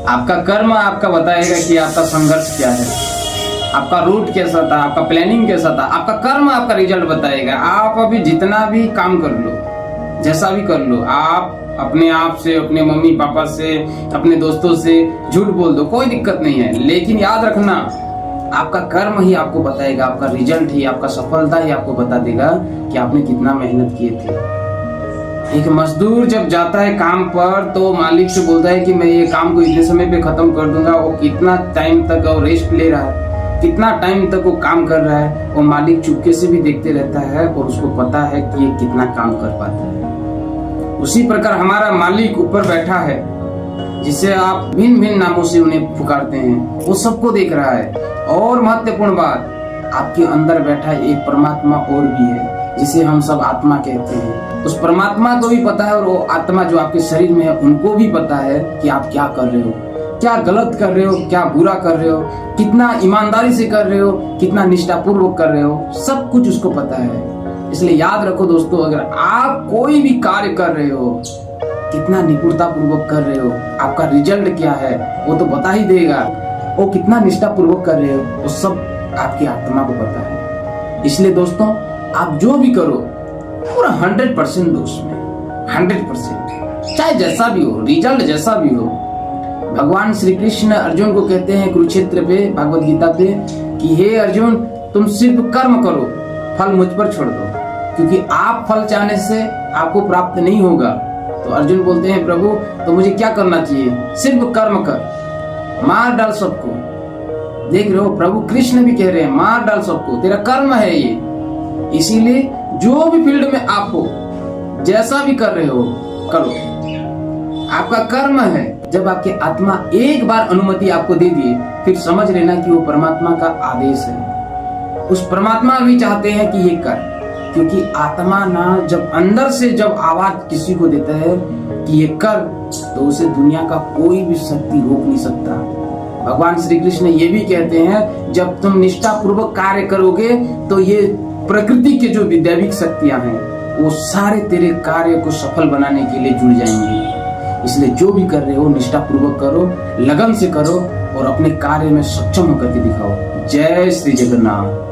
आपका कर्म आपका बताएगा कि आपका संघर्ष क्या है, आपका रूट कैसा था, आपका प्लानिंग कैसा था। आपका कर्म आपका रिजल्ट बताएगा। आप अभी जितना भी काम कर लो, जैसा भी कर लो, आप अपने आप से, अपने मम्मी पापा से, अपने दोस्तों से झूठ बोल दो, कोई दिक्कत नहीं है। लेकिन याद रखना, आपका कर्म ही आपको बताएगा, आपका रिजल्ट ही, आपका सफलता ही आपको बता देगा कि आपने कितना मेहनत किए थे। एक मजदूर जब जाता है काम पर तो मालिक से बोलता है कि मैं ये काम को इतने समय पे खत्म कर दूंगा। वो कितना टाइम तक वो रेस्ट ले रहा है, कितना टाइम तक वो काम कर रहा है, वो मालिक चुपके से भी देखते रहता है और उसको पता है कि ये कितना काम कर पाता है। उसी प्रकार हमारा मालिक ऊपर बैठा है, जिसे आप भिन्न भिन्न नामों से उन्हें पुकारते हैं, वो सबको देख रहा है। और महत्वपूर्ण बात, आपके अंदर बैठा एक परमात्मा और भी है, जिसे हम सब आत्मा कहते हैं। उस परमात्मा को भी पता है और वो आत्मा जो आपके शरीर में है उनको भी पता है कि आप क्या कर रहे हो, क्या गलत कर रहे हो, क्या बुरा कर रहे हो, कितना ईमानदारी से कर रहे हो, कितना निष्ठापूर्वक कर रहे हो, सब कुछ उसको पता है। इसलिए याद रखो दोस्तों, अगर आप कोई भी कार्य कर रहे हो, कितना निपुणता पूर्वक कर रहे हो, आपका रिजल्ट क्या है वो तो बता ही देगा। वो कितना निष्ठा पूर्वक कर रहे हो वो सब आपकी आत्मा को पता है। इसलिए दोस्तों, आप जो भी करो पूरा 100% दो उसमें, 100%, चाहे जैसा भी हो, रिजल्ट जैसा भी हो। भगवान श्री कृष्ण अर्जुन को कहते हैं कुरुक्षेत्र पे, भगवत गीता पे, कि हे अर्जुन, तुम सिर्फ कर्म करो, फल मुझ पर छोड़ दो, क्योंकि आप फल चाहने से आपको प्राप्त नहीं होगा। तो अर्जुन बोलते हैं, प्रभु तो मुझे क्या करना चाहिए? सिर्फ कर्म कर, मार डाल सबको। देख रहे हो, प्रभु कृष्ण भी कह रहे हैं, मार डाल सबको, तेरा कर्म है ये। इसीलिए जो भी फील्ड में आप हो, जैसा भी कर रहे हो, करो, आपका कर्म है। जब आपकी आत्मा एक बार अनुमति आपको दे दिए, फिर समझ लेना कि वो परमात्मा का आदेश है। उस परमात्मा भी चाहते हैं कि ये कर, क्योंकि आत्मा ना जब अंदर से जब आवाज किसी को देता है कि ये कर, तो उसे दुनिया का कोई भी शक्ति रोक नहीं सकता। भगवान श्री कृष्ण ये भी कहते हैं, जब तुम निष्ठा पूर्वक कार्य करोगे तो ये प्रकृति के जो विद्याविक शक्तियां हैं वो सारे तेरे कार्य को सफल बनाने के लिए जुड़ जाएंगी। इसलिए जो भी कर रहे हो निष्ठा पूर्वक करो, लगन से करो और अपने कार्य में सक्षम होकर के दिखाओ। जय श्री जगन्नाथ।